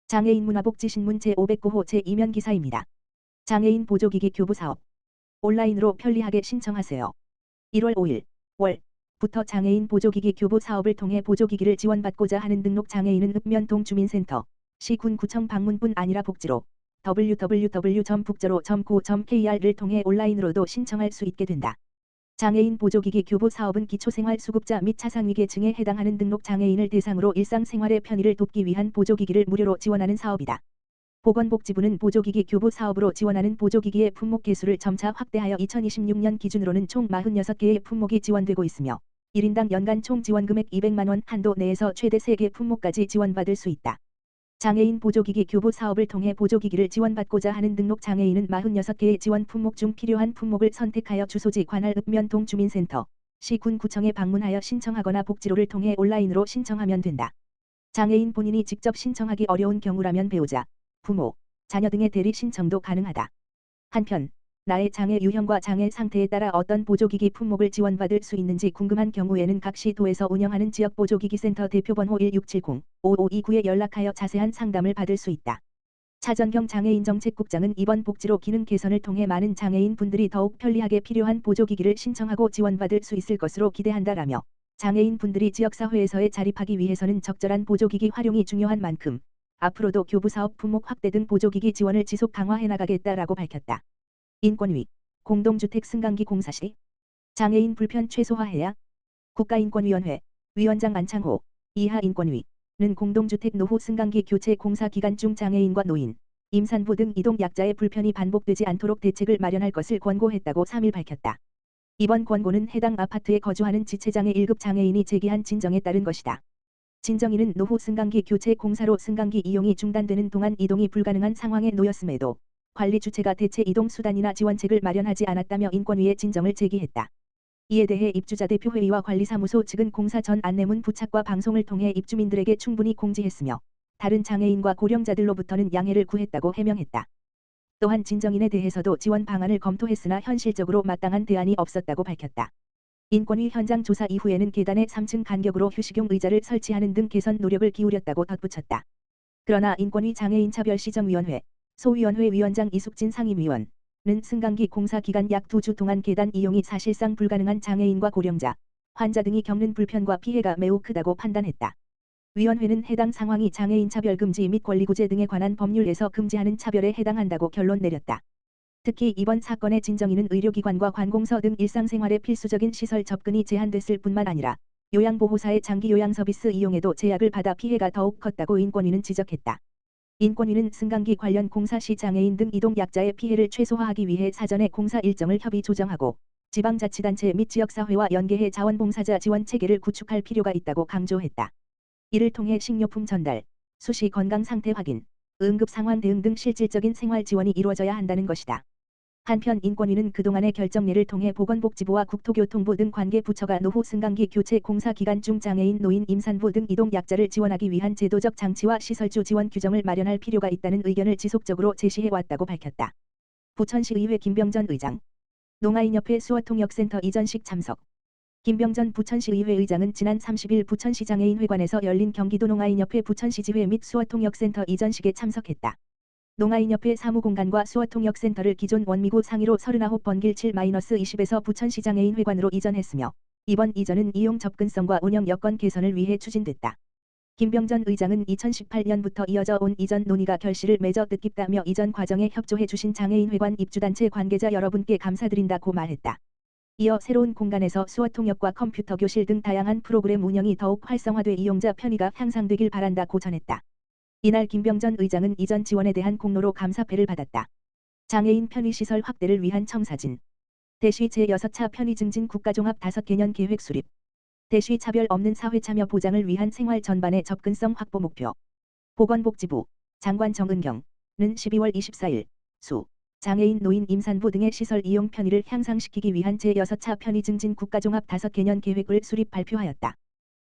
장애인 문화복지신문 제509호 제2면 기사입니다. 장애인 보조기기 교부 사업. 온라인으로 편리하게 신청하세요. 1월 5일 월부터 장애인 보조기기 교부 사업을 통해 보조기기를 지원받고자 하는 등록 장애인은 읍면동 주민센터, 시군구청 방문뿐 아니라 복지로 www.북저로.go.kr을 통해 온라인으로도 신청할 수 있게 된다. 장애인 보조기기 교부 사업은 기초생활수급자 및 차상위계층에 해당하는 등록 장애인을 대상으로 일상생활의 편의를 돕기 위한 보조기기를 무료로 지원하는 사업이다. 보건복지부는 보조기기 교부 사업으로 지원하는 보조기기의 품목 개수를 점차 확대하여 2026년 기준으로는 총 46개의 품목이 지원되고 있으며 1인당 연간 총 지원금액 200만 원 한도 내에서 최대 3개 품목까지 지원받을 수 있다. 장애인 보조기기 교부 사업을 통해 보조기기를 지원받고자 하는 등록 장애인은 46개의 지원 품목 중 필요한 품목을 선택하여 주소지 관할 읍면동 주민센터, 시군구청에 방문하여 신청하거나 복지로를 통해 온라인으로 신청하면 된다. 장애인 본인이 직접 신청하기 어려운 경우라면 배우자, 부모, 자녀 등의 대리 신청도 가능하다. 한편, 나의 장애 유형과 장애 상태에 따라 어떤 보조기기 품목을 지원받을 수 있는지 궁금한 경우에는 각 시도에서 운영하는 지역보조기기센터 대표번호 1670-5529에 연락하여 자세한 상담을 받을 수 있다. 차전경 장애인정책국장은 이번 복지로 기능 개선을 통해 많은 장애인 분들이 더욱 편리하게 필요한 보조기기를 신청하고 지원받을 수 있을 것으로 기대한다라며 장애인 분들이 지역사회에서의 자립하기 위해서는 적절한 보조기기 활용이 중요한 만큼 앞으로도 교부사업 품목 확대 등 보조기기 지원을 지속 강화해 나가겠다라고 밝혔다. 인권위, 공동주택 승강기 공사 시 장애인 불편 최소화해야. 국가인권위원회, 위원장 안창호, 이하인권위는 공동주택 노후 승강기 교체 공사 기간 중 장애인과 노인, 임산부 등 이동 약자의 불편이 반복되지 않도록 대책을 마련할 것을 권고했다고 3일 밝혔다. 이번 권고는 해당 아파트에 거주하는 지체장애 1급 장애인이 제기한 진정에 따른 것이다. 진정인은 노후 승강기 교체 공사로 승강기 이용이 중단되는 동안 이동이 불가능한 상황에 놓였음에도 관리 주체가 대체 이동 수단이나 지원책을 마련하지 않았다며 인권위에 진정을 제기했다. 이에 대해 입주자 대표회의와 관리사무소 측은 공사 전 안내문 부착과 방송을 통해 입주민들에게 충분히 공지했으며 다른 장애인과 고령자들로부터는 양해를 구했다고 해명했다. 또한 진정인에 대해서도 지원 방안을 검토했으나 현실적으로 마땅한 대안이 없었다고 밝혔다. 인권위 현장 조사 이후에는 계단에 3층 간격으로 휴식용 의자를 설치하는 등 개선 노력을 기울였다고 덧붙였다. 그러나 인권위 장애인차별시정위원회 소위원회 위원장 이숙진 상임위원은 승강기 공사 기간 약 2주 동안 계단 이용이 사실상 불가능한 장애인과 고령자, 환자 등이 겪는 불편과 피해가 매우 크다고 판단했다. 위원회는 해당 상황이 장애인 차별금지 및 권리구제 등에 관한 법률에서 금지하는 차별에 해당한다고 결론 내렸다. 특히 이번 사건의 진정인은 의료기관과 관공서 등 일상생활의 필수적인 시설 접근이 제한됐을 뿐만 아니라 요양보호사의 장기 요양 서비스 이용에도 제약을 받아 피해가 더욱 컸다고 인권위는 지적했다. 인권위는 승강기 관련 공사 시 장애인 등 이동 약자의 피해를 최소화하기 위해 사전에 공사 일정을 협의 조정하고 지방자치단체 및 지역사회와 연계해 자원봉사자 지원 체계를 구축할 필요가 있다고 강조했다. 이를 통해 식료품 전달, 수시 건강 상태 확인, 응급 상황 대응 등 실질적인 생활 지원이 이루어져야 한다는 것이다. 한편 인권위는 그동안의 결정례를 통해 보건복지부와 국토교통부 등 관계 부처가 노후 승강기 교체 공사 기간 중 장애인, 노인, 임산부 등 이동 약자를 지원하기 위한 제도적 장치와 시설주 지원 규정을 마련할 필요가 있다는 의견을 지속적으로 제시해 왔다고 밝혔다. 부천시의회 김병전 의장, 농아인협회 수어통역센터 이전식 참석. 김병전 부천시의회 의장은 지난 30일 부천시 장애인회관에서 열린 경기도 농아인협회 부천시지회 및 수어통역센터 이전식에 참석했다. 농아인협회 사무공간과 수어통역센터를 기존 원미구 상이로 39번길 7-20에서 부천시 장애인회관으로 이전했으며 이번 이전은 이용 접근성과 운영 여건 개선을 위해 추진됐다. 김병전 의장은 2018년부터 이어져 온 이전 논의가 결실을 맺어 뜻깊다며 이전 과정에 협조해 주신 장애인회관 입주단체 관계자 여러분께 감사드린다고 말했다. 이어 새로운 공간에서 수어통역과 컴퓨터 교실 등 다양한 프로그램 운영이 더욱 활성화돼 이용자 편의가 향상되길 바란다고 전했다. 이날 김병전 의장은 이전 지원에 대한 공로로 감사패를 받았다. 장애인 편의시설 확대를 위한 청사진. 대쉬 제6차 편의증진 국가종합 5개년 계획 수립. 대쉬 차별 없는 사회참여 보장을 위한 생활 전반의 접근성 확보 목표. 보건복지부 장관 정은경은 12월 24일 장애인, 노인, 임산부 등의 시설 이용 편의를 향상시키기 위한 제6차 편의증진 국가종합 5개년 계획을 수립 발표하였다.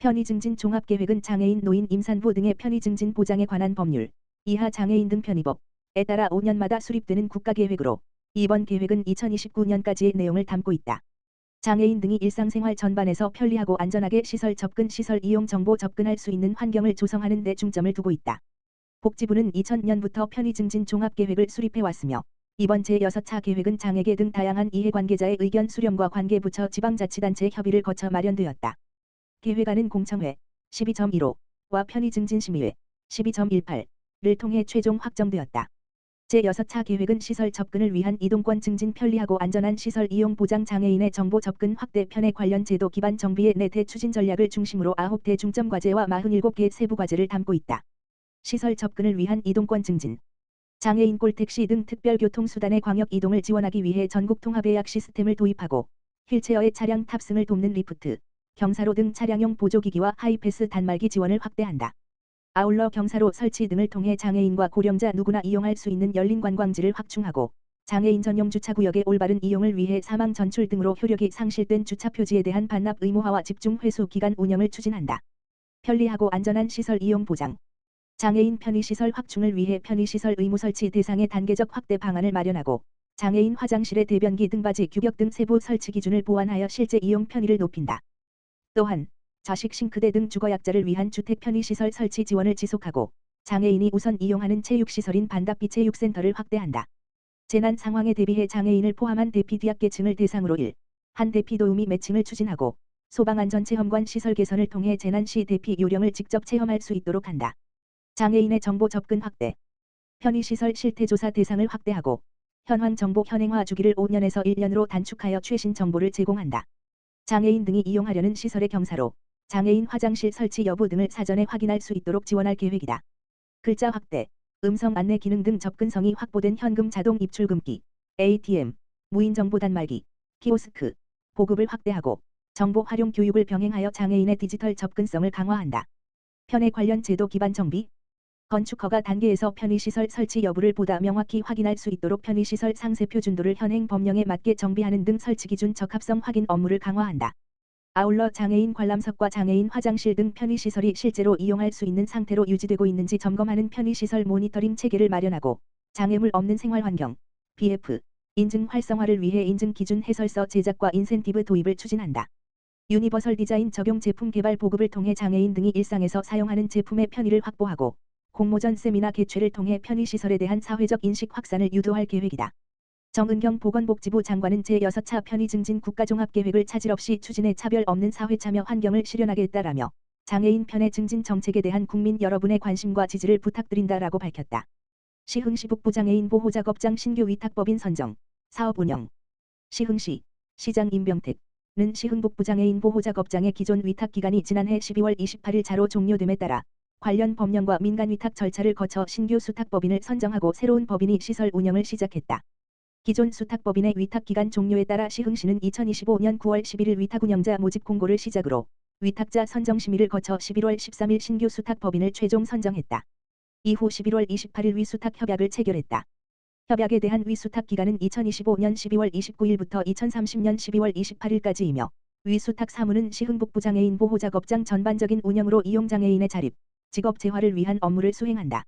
편의증진 종합계획은 장애인, 노인, 임산부 등의 편의증진 보장에 관한 법률, 이하 장애인 등 편의법에 따라 5년마다 수립되는 국가계획으로 이번 계획은 2029년까지의 내용을 담고 있다. 장애인 등이 일상생활 전반에서 편리하고 안전하게 시설 접근, 시설 이용 정보 접근할 수 있는 환경을 조성하는 데 중점을 두고 있다. 복지부는 2000년부터 편의 증진 종합계획을 수립해왔으며 이번 제6차 계획은 장애계 등 다양한 이해관계자의 의견 수렴과 관계부처 지방자치단체 협의를 거쳐 마련되었다. 계획안은 공청회 12.15와 편의 증진 심의회 12.18를 통해 최종 확정되었다. 제6차 계획은 시설 접근을 위한 이동권 증진 편리하고 안전한 시설 이용 보장 장애인의 정보 접근 확대 편의 관련 제도 기반 정비의 4대 추진 전략을 중심으로 9대 중점 과제와 47개 세부 과제를 담고 있다. 시설 접근을 위한 이동권 증진 장애인 꼴택시 등 특별교통수단의 광역 이동을 지원하기 위해 전국 통합 예약 시스템을 도입하고 휠체어의 차량 탑승을 돕는 리프트, 경사로 등 차량용 보조기기와 하이패스 단말기 지원을 확대한다. 아울러 경사로 설치 등을 통해 장애인과 고령자 누구나 이용할 수 있는 열린 관광지를 확충하고 장애인 전용 주차구역의 올바른 이용을 위해 사망 전출 등으로 효력이 상실된 주차 표지에 대한 반납 의무화와 집중 회수 기간 운영을 추진한다. 편리하고 안전한 시설 이용 보장 장애인 편의시설 확충을 위해 편의시설 의무 설치 대상의 단계적 확대 방안을 마련하고 장애인 화장실의 대변기 등받이 규격 등 세부 설치 기준을 보완하여 실제 이용 편의를 높인다. 또한 자식 싱크대 등 주거약자를 위한 주택 편의시설 설치 지원을 지속하고 장애인이 우선 이용하는 체육시설인 반답비 체육센터를 확대한다. 재난 상황에 대비해 장애인을 포함한 대피 뒤약계층을 대상으로 1. 대피 도우미 매칭을 추진하고 소방안전체험관 시설 개선을 통해 재난 시 대피 요령을 직접 체험할 수 있도록 한다. 장애인의 정보 접근 확대 편의시설 실태조사 대상을 확대하고 현황 정보 현행화 주기를 5년에서 1년으로 단축하여 최신 정보를 제공한다. 장애인 등이 이용하려는 시설의 경사로 장애인 화장실 설치 여부 등을 사전에 확인할 수 있도록 지원할 계획이다. 글자 확대, 음성 안내 기능 등 접근성이 확보된 현금 자동 입출금기, ATM, 무인 정보 단말기, 키오스크, 보급을 확대하고 정보 활용 교육을 병행하여 장애인의 디지털 접근성을 강화한다. 편의 관련 제도 기반 정비, 건축 허가 단계에서 편의시설 설치 여부를 보다 명확히 확인할 수 있도록 편의시설 상세 표준도를 현행 법령에 맞게 정비하는 등 설치 기준 적합성 확인 업무를 강화한다. 아울러 장애인 관람석과 장애인 화장실 등 편의시설이 실제로 이용할 수 있는 상태로 유지되고 있는지 점검하는 편의시설 모니터링 체계를 마련하고 장애물 없는 생활환경, BF, 인증 활성화를 위해 인증 기준 해설서 제작과 인센티브 도입을 추진한다. 유니버설 디자인 적용 제품 개발 보급을 통해 장애인 등이 일상에서 사용하는 제품의 편의를 확보하고 공모전 세미나 개최를 통해 편의시설에 대한 사회적 인식 확산을 유도할 계획이다. 정은경 보건복지부 장관은 제6차 편의 증진 국가종합계획을 차질 없이 추진해 차별 없는 사회 참여 환경을 실현하겠다라며 장애인 편의 증진 정책에 대한 국민 여러분의 관심과 지지를 부탁드린다라고 밝혔다. 시흥시 북부장애인 보호작업장 신규 위탁법인 선정, 사업 운영 시흥시, 시장 임병택는 시흥 북부장애인 보호작업장의 기존 위탁기간이 지난해 12월 28일 자로 종료됨에 따라 관련 법령과 민간위탁 절차를 거쳐 신규 수탁법인을 선정하고 새로운 법인이 시설 운영을 시작했다. 기존 수탁법인의 위탁기간 종료에 따라 시흥시는 2025년 9월 11일 위탁운영자 모집 공고를 시작으로 위탁자 선정 심의를 거쳐 11월 13일 신규 수탁법인을 최종 선정했다. 이후 11월 28일 위수탁 협약을 체결했다. 협약에 대한 위수탁 기간은 2025년 12월 29일부터 2030년 12월 28일까지이며 위수탁 사무는 시흥 북부장애인 보호작업장 전반적인 운영으로 이용장애인의 자립, 직업 재활을 위한 업무를 수행한다.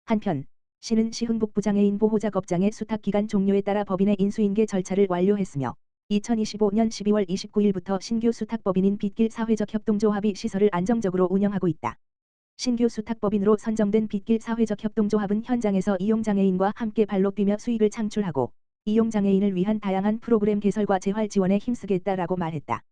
한편 시는 시흥 북부장애인 보호작업장의 수탁기간 종료에 따라 법인의 인수인계 절차를 완료했으며 2025년 12월 29일부터 신규 수탁법인인 빗길 사회적 협동조합이 시설을 안정적으로 운영하고 있다. 신규 수탁법인으로 선정된 빗길 사회적 협동조합은 현장에서 이용장애인과 함께 발로 뛰며 수익을 창출하고 이용장애인을 위한 다양한 프로그램 개설과 재활 지원에 힘쓰겠다라고 말했다.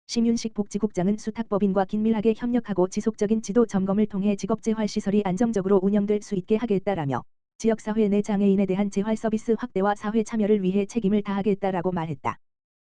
심윤식 복지국장은 수탁법인과 긴밀하게 협력하고 지속적인 지도 점검을 통해 직업재활시설이 안정적으로 운영될 수 있게 하겠다라며 지역사회 내 장애인에 대한 재활 서비스 확대와 사회 참여를 위해 책임을 다하겠다라고 말했다.